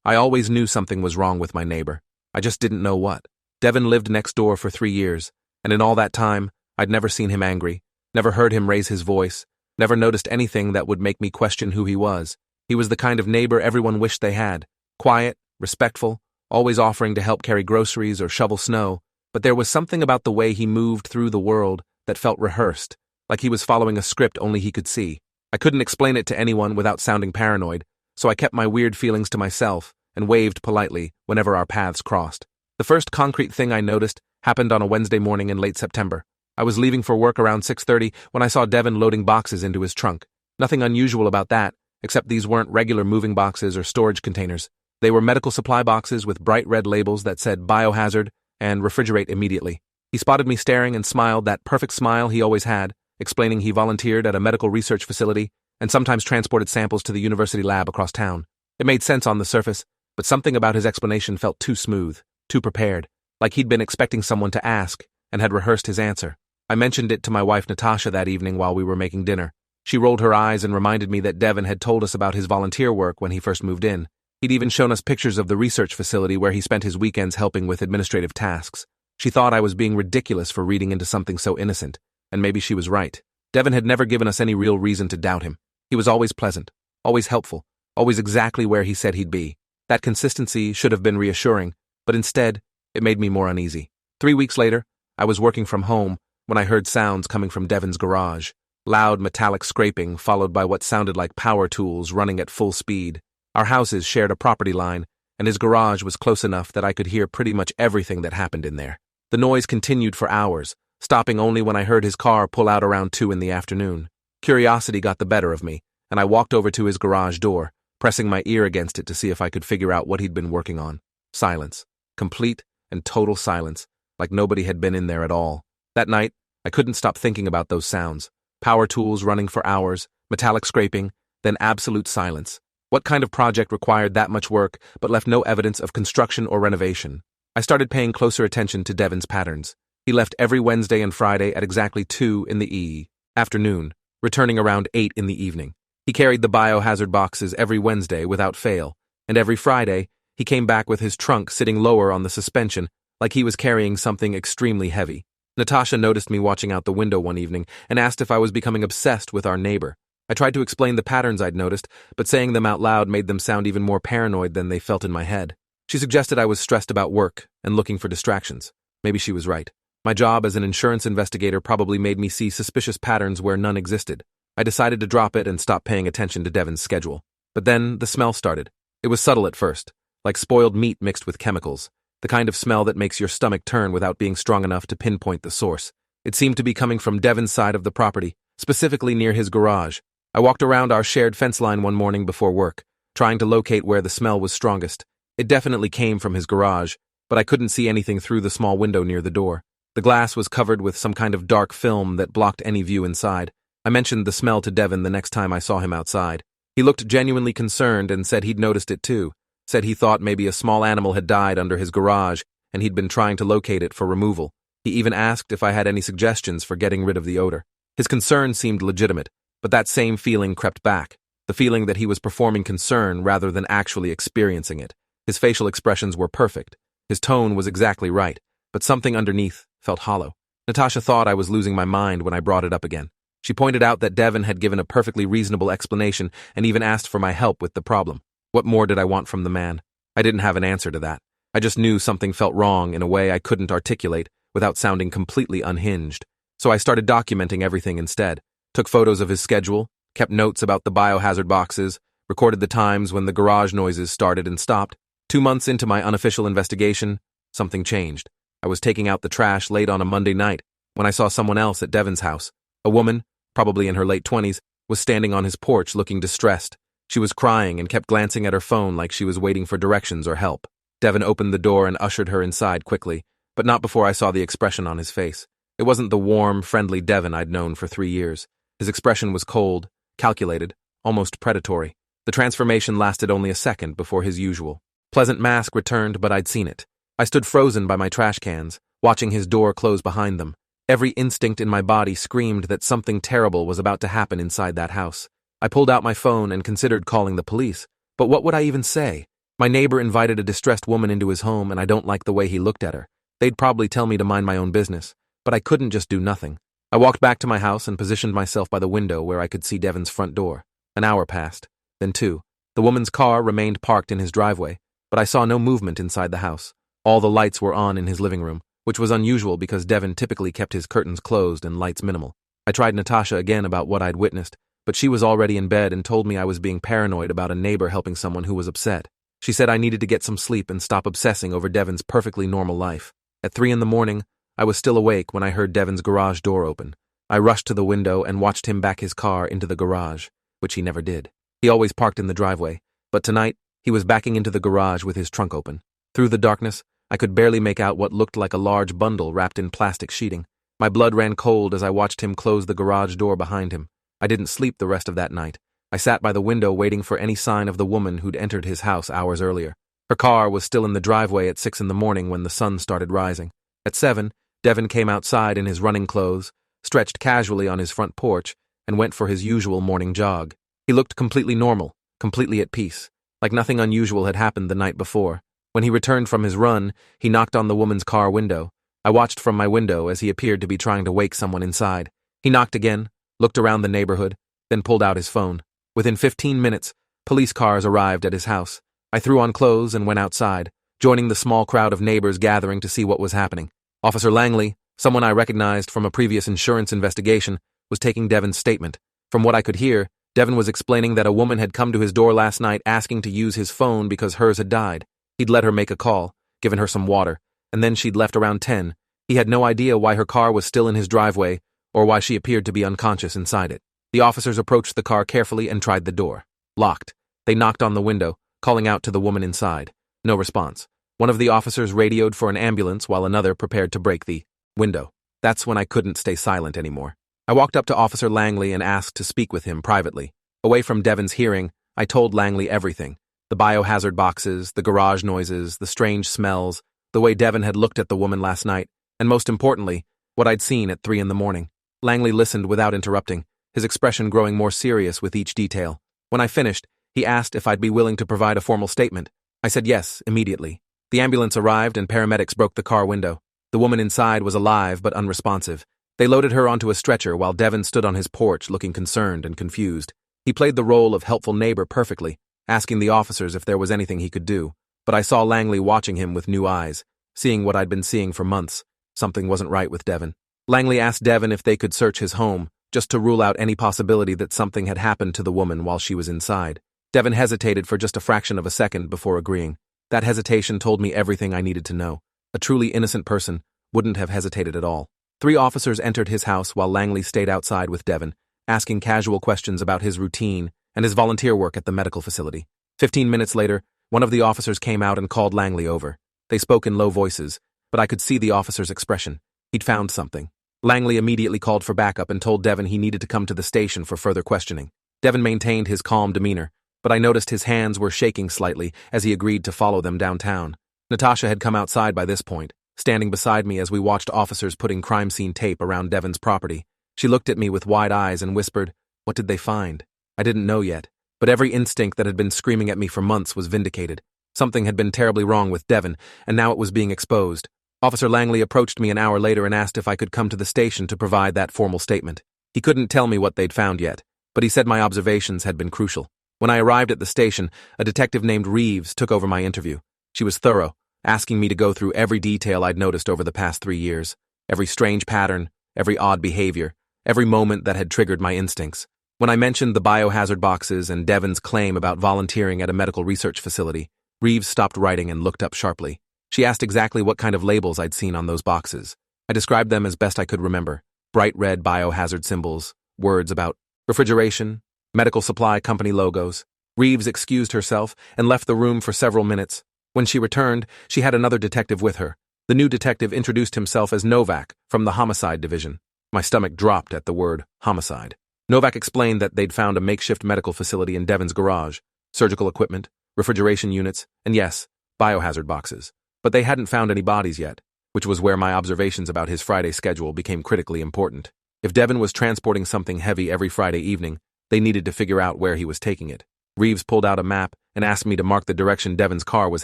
I always knew something was wrong with my neighbor. I just didn't know what. Devin lived next door for 3 years, and in all that time, I'd never seen him angry, never heard him raise his voice, never noticed anything that would make me question who he was. He was the kind of neighbor everyone wished they had. Quiet, respectful, always offering to help carry groceries or shovel snow, but there was something about the way he moved through the world that felt rehearsed, like he was following a script only he could see. I couldn't explain it to anyone without sounding paranoid, so I kept my weird feelings to myself and waved politely whenever our paths crossed. The first concrete thing I noticed happened on a Wednesday morning in late September. I was leaving for work around 6:30 when I saw Devin loading boxes into his trunk. Nothing unusual about that, except these weren't regular moving boxes or storage containers. They were medical supply boxes with bright red labels that said biohazard and refrigerate immediately. He spotted me staring and smiled that perfect smile he always had, explaining he volunteered at a medical research facility and sometimes transported samples to the university lab across town. It made sense on the surface, but something about his explanation felt too smooth, too prepared, like he'd been expecting someone to ask and had rehearsed his answer. I mentioned it to my wife Natasha that evening while we were making dinner. She rolled her eyes and reminded me that Devin had told us about his volunteer work when he first moved in. He'd even shown us pictures of the research facility where he spent his weekends helping with administrative tasks. She thought I was being ridiculous for reading into something so innocent, and maybe she was right. Devin had never given us any real reason to doubt him. He was always pleasant, always helpful, always exactly where he said he'd be. That consistency should have been reassuring, but instead, it made me more uneasy. 3 weeks later, I was working from home when I heard sounds coming from Devin's garage. Loud metallic scraping followed by what sounded like power tools running at full speed. Our houses shared a property line, and his garage was close enough that I could hear pretty much everything that happened in there. The noise continued for hours, stopping only when I heard his car pull out around 2 in the afternoon. Curiosity got the better of me, and I walked over to his garage door, pressing my ear against it to see if I could figure out what he'd been working on. Silence. Complete and total silence, like nobody had been in there at all. That night, I couldn't stop thinking about those sounds. Power tools running for hours, metallic scraping, then absolute silence. What kind of project required that much work but left no evidence of construction or renovation? I started paying closer attention to Devin's patterns. He left every Wednesday and Friday at exactly 2 in the afternoon, returning around 8 in the evening. He carried the biohazard boxes every Wednesday without fail, and every Friday, he came back with his trunk sitting lower on the suspension, like he was carrying something extremely heavy. Natasha noticed me watching out the window one evening and asked if I was becoming obsessed with our neighbor. I tried to explain the patterns I'd noticed, but saying them out loud made them sound even more paranoid than they felt in my head. She suggested I was stressed about work and looking for distractions. Maybe she was right. My job as an insurance investigator probably made me see suspicious patterns where none existed. I decided to drop it and stop paying attention to Devin's schedule. But then the smell started. It was subtle at first, like spoiled meat mixed with chemicals, the kind of smell that makes your stomach turn without being strong enough to pinpoint the source. It seemed to be coming from Devin's side of the property, specifically near his garage. I walked around our shared fence line one morning before work, trying to locate where the smell was strongest. It definitely came from his garage, but I couldn't see anything through the small window near the door. The glass was covered with some kind of dark film that blocked any view inside. I mentioned the smell to Devin the next time I saw him outside. He looked genuinely concerned and said he'd noticed it too. Said he thought maybe a small animal had died under his garage and he'd been trying to locate it for removal. He even asked if I had any suggestions for getting rid of the odor. His concern seemed legitimate, but that same feeling crept back, the feeling that he was performing concern rather than actually experiencing it. His facial expressions were perfect. His tone was exactly right, but something underneath felt hollow. Natasha thought I was losing my mind when I brought it up again. She pointed out that Devin had given a perfectly reasonable explanation and even asked for my help with the problem. What more did I want from the man? I didn't have an answer to that. I just knew something felt wrong in a way I couldn't articulate without sounding completely unhinged. So I started documenting everything instead. Took photos of his schedule, kept notes about the biohazard boxes, recorded the times when the garage noises started and stopped. 2 months into my unofficial investigation, something changed. I was taking out the trash late on a Monday night when I saw someone else at Devin's house. A woman, probably in her late 20s, was standing on his porch looking distressed. She was crying and kept glancing at her phone like she was waiting for directions or help. Devin opened the door and ushered her inside quickly, but not before I saw the expression on his face. It wasn't the warm, friendly Devin I'd known for 3 years. His expression was cold, calculated, almost predatory. The transformation lasted only a second before his usual pleasant mask returned, but I'd seen it. I stood frozen by my trash cans, watching his door close behind them. Every instinct in my body screamed that something terrible was about to happen inside that house. I pulled out my phone and considered calling the police, but what would I even say? My neighbor invited a distressed woman into his home, and I don't like the way he looked at her. They'd probably tell me to mind my own business, but I couldn't just do nothing. I walked back to my house and positioned myself by the window where I could see Devon's front door. An hour passed, then 2. The woman's car remained parked in his driveway, but I saw no movement inside the house. All the lights were on in his living room, which was unusual because Devon typically kept his curtains closed and lights minimal. I tried Natasha again about what I'd witnessed, but she was already in bed and told me I was being paranoid about a neighbor helping someone who was upset. She said I needed to get some sleep and stop obsessing over Devon's perfectly normal life. At 3 in the morning, I was still awake when I heard Devon's garage door open. I rushed to the window and watched him back his car into the garage, which he never did. He always parked in the driveway, but tonight, he was backing into the garage with his trunk open. Through the darkness, I could barely make out what looked like a large bundle wrapped in plastic sheeting. My blood ran cold as I watched him close the garage door behind him. I didn't sleep the rest of that night. I sat by the window waiting for any sign of the woman who'd entered his house hours earlier. Her car was still in the driveway at 6 in the morning when the sun started rising. At 7, Devon came outside in his running clothes, stretched casually on his front porch, and went for his usual morning jog. He looked completely normal, completely at peace, like nothing unusual had happened the night before. When he returned from his run, he knocked on the woman's car window. I watched from my window as he appeared to be trying to wake someone inside. He knocked again, looked around the neighborhood, then pulled out his phone. Within 15 minutes, police cars arrived at his house. I threw on clothes and went outside, joining the small crowd of neighbors gathering to see what was happening. Officer Langley, someone I recognized from a previous insurance investigation, was taking Devon's statement. From what I could hear, Devon was explaining that a woman had come to his door last night asking to use his phone because hers had died. He'd let her make a call, given her some water, and then she'd left around 10. He had no idea why her car was still in his driveway or why she appeared to be unconscious inside it. The officers approached the car carefully and tried the door. Locked. They knocked on the window, calling out to the woman inside. No response. One of the officers radioed for an ambulance while another prepared to break the window. That's when I couldn't stay silent anymore. I walked up to Officer Langley and asked to speak with him privately. Away from Devon's hearing, I told Langley everything. The biohazard boxes, the garage noises, the strange smells, the way Devon had looked at the woman last night, and most importantly, what I'd seen at 3 in the morning. Langley listened without interrupting, his expression growing more serious with each detail. When I finished, he asked if I'd be willing to provide a formal statement. I said yes, immediately. The ambulance arrived and paramedics broke the car window. The woman inside was alive but unresponsive. They loaded her onto a stretcher while Devon stood on his porch looking concerned and confused. He played the role of helpful neighbor perfectly, asking the officers if there was anything he could do. But I saw Langley watching him with new eyes, seeing what I'd been seeing for months. Something wasn't right with Devon. Langley asked Devon if they could search his home, just to rule out any possibility that something had happened to the woman while she was inside. Devon hesitated for just a fraction of a second before agreeing. That hesitation told me everything I needed to know. A truly innocent person wouldn't have hesitated at all. 3 officers entered his house while Langley stayed outside with Devon, asking casual questions about his routine and his volunteer work at the medical facility. 15 minutes later, one of the officers came out and called Langley over. They spoke in low voices, but I could see the officer's expression. He'd found something. Langley immediately called for backup and told Devon he needed to come to the station for further questioning. Devon maintained his calm demeanor, but I noticed his hands were shaking slightly as he agreed to follow them downtown. Natasha had come outside by this point, standing beside me as we watched officers putting crime scene tape around Devon's property. She looked at me with wide eyes and whispered, "What did they find?" I didn't know yet, but every instinct that had been screaming at me for months was vindicated. Something had been terribly wrong with Devon, and now it was being exposed. Officer Langley approached me an hour later and asked if I could come to the station to provide that formal statement. He couldn't tell me what they'd found yet, but he said my observations had been crucial. When I arrived at the station, a detective named Reeves took over my interview. She was thorough, asking me to go through every detail I'd noticed over the past 3 years, every strange pattern, every odd behavior, every moment that had triggered my instincts. When I mentioned the biohazard boxes and Devon's claim about volunteering at a medical research facility, Reeves stopped writing and looked up sharply. She asked exactly what kind of labels I'd seen on those boxes. I described them as best I could remember. Bright red biohazard symbols, words about refrigeration, medical supply company logos. Reeves excused herself and left the room for several minutes. When she returned, she had another detective with her. The new detective introduced himself as Novak from the homicide division. My stomach dropped at the word homicide. Novak explained that they'd found a makeshift medical facility in Devon's garage, surgical equipment, refrigeration units, and yes, biohazard boxes. But they hadn't found any bodies yet, which was where my observations about his Friday schedule became critically important. If Devon was transporting something heavy every Friday evening, they needed to figure out where he was taking it. Reeves pulled out a map and asked me to mark the direction Devin's car was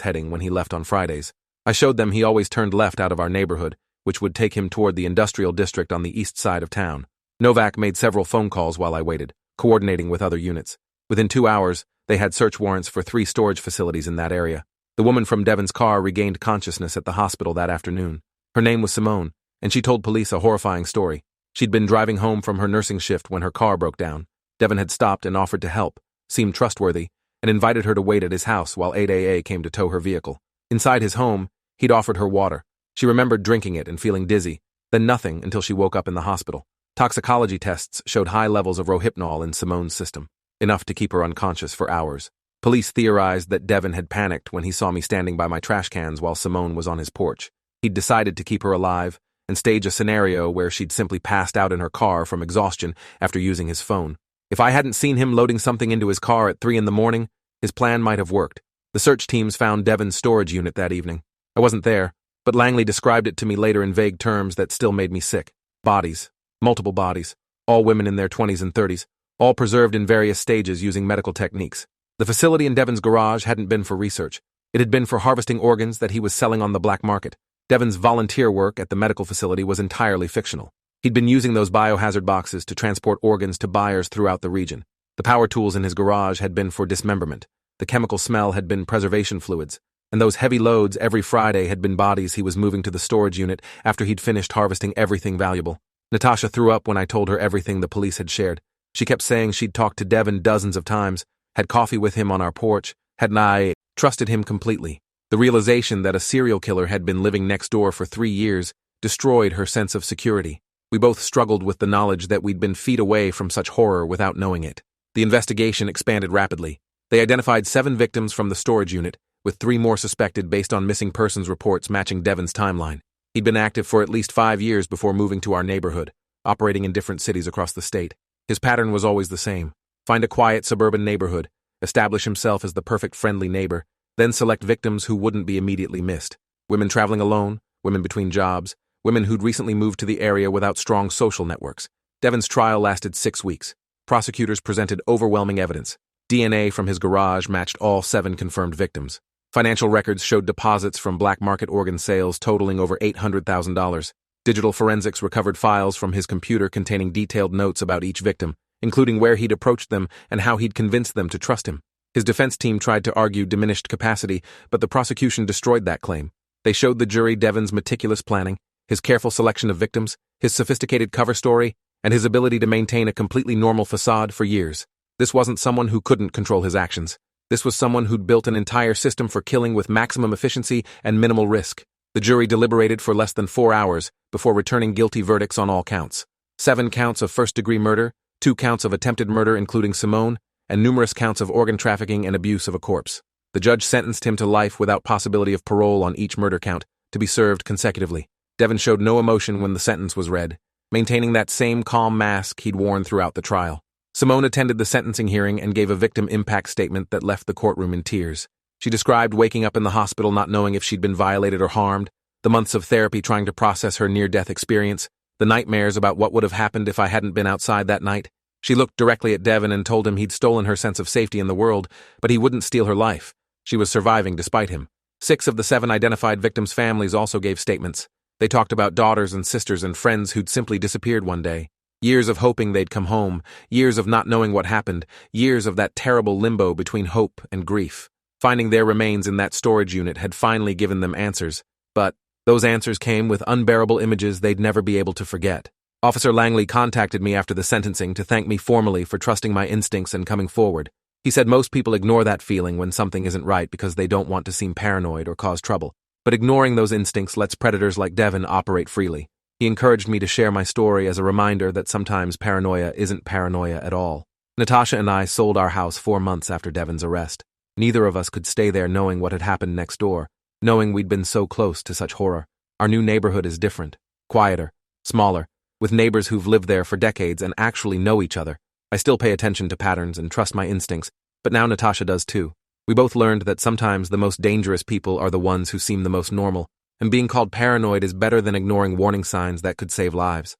heading when he left on Fridays. I showed them he always turned left out of our neighborhood, which would take him toward the industrial district on the east side of town. Novak made several phone calls while I waited, coordinating with other units. Within 2 hours, they had search warrants for 3 storage facilities in that area. The woman from Devin's car regained consciousness at the hospital that afternoon. Her name was Simone, and she told police a horrifying story. She'd been driving home from her nursing shift when her car broke down. Devin had stopped and offered to help, seemed trustworthy, and invited her to wait at his house while 8AA came to tow her vehicle. Inside his home, he'd offered her water. She remembered drinking it and feeling dizzy, then nothing until she woke up in the hospital. Toxicology tests showed high levels of Rohypnol in Simone's system, enough to keep her unconscious for hours. Police theorized that Devin had panicked when he saw me standing by my trash cans while Simone was on his porch. He'd decided to keep her alive and stage a scenario where she'd simply passed out in her car from exhaustion after using his phone. If I hadn't seen him loading something into his car at 3 a.m, his plan might have worked. The search teams found Devin's storage unit that evening. I wasn't there, but Langley described it to me later in vague terms that still made me sick. Bodies. Multiple bodies. All women in their 20s and 30s. All preserved in various stages using medical techniques. The facility in Devin's garage hadn't been for research. It had been for harvesting organs that he was selling on the black market. Devin's volunteer work at the medical facility was entirely fictional. He'd been using those biohazard boxes to transport organs to buyers throughout the region. The power tools in his garage had been for dismemberment. The chemical smell had been preservation fluids. And those heavy loads every Friday had been bodies he was moving to the storage unit after he'd finished harvesting everything valuable. Natasha threw up when I told her everything the police had shared. She kept saying she'd talked to Devin dozens of times, had coffee with him on our porch, hadn't I trusted him completely. The realization that a serial killer had been living next door for 3 years destroyed her sense of security. We both struggled with the knowledge that we'd been feet away from such horror without knowing it. The investigation expanded rapidly. They identified 7 victims from the storage unit, with 3 more suspected based on missing persons reports matching Devin's timeline. He'd been active for at least 5 years before moving to our neighborhood, operating in different cities across the state. His pattern was always the same. Find a quiet suburban neighborhood, establish himself as the perfect friendly neighbor, then select victims who wouldn't be immediately missed. Women traveling alone, women between jobs, women who'd recently moved to the area without strong social networks. Devin's trial lasted 6 weeks. Prosecutors presented overwhelming evidence. DNA from his garage matched all 7 confirmed victims. Financial records showed deposits from black market organ sales totaling over $800,000. Digital forensics recovered files from his computer containing detailed notes about each victim, including where he'd approached them and how he'd convinced them to trust him. His defense team tried to argue diminished capacity, but the prosecution destroyed that claim. They showed the jury Devin's meticulous planning, his careful selection of victims, his sophisticated cover story, and his ability to maintain a completely normal facade for years. This wasn't someone who couldn't control his actions. This was someone who'd built an entire system for killing with maximum efficiency and minimal risk. The jury deliberated for less than 4 hours before returning guilty verdicts on all counts. 7 counts of first-degree murder, 2 counts of attempted murder including Simone, and numerous counts of organ trafficking and abuse of a corpse. The judge sentenced him to life without possibility of parole on each murder count, to be served consecutively. Devin showed no emotion when the sentence was read, maintaining that same calm mask he'd worn throughout the trial. Simone attended the sentencing hearing and gave a victim impact statement that left the courtroom in tears. She described waking up in the hospital not knowing if she'd been violated or harmed, the months of therapy trying to process her near-death experience, the nightmares about what would have happened if I hadn't been outside that night. She looked directly at Devin and told him he'd stolen her sense of safety in the world, but he wouldn't steal her life. She was surviving despite him. 6 of the 7 identified victims' families also gave statements. They talked about daughters and sisters and friends who'd simply disappeared one day. Years of hoping they'd come home, years of not knowing what happened, years of that terrible limbo between hope and grief. Finding their remains in that storage unit had finally given them answers, but those answers came with unbearable images they'd never be able to forget. Officer Langley contacted me after the sentencing to thank me formally for trusting my instincts and coming forward. He said most people ignore that feeling when something isn't right because they don't want to seem paranoid or cause trouble. But ignoring those instincts lets predators like Devin operate freely. He encouraged me to share my story as a reminder that sometimes paranoia isn't paranoia at all. Natasha and I sold our house 4 months after Devin's arrest. Neither of us could stay there knowing what had happened next door, knowing we'd been so close to such horror. Our new neighborhood is different, quieter, smaller, with neighbors who've lived there for decades and actually know each other. I still pay attention to patterns and trust my instincts, but now Natasha does too. We both learned that sometimes the most dangerous people are the ones who seem the most normal, and being called paranoid is better than ignoring warning signs that could save lives.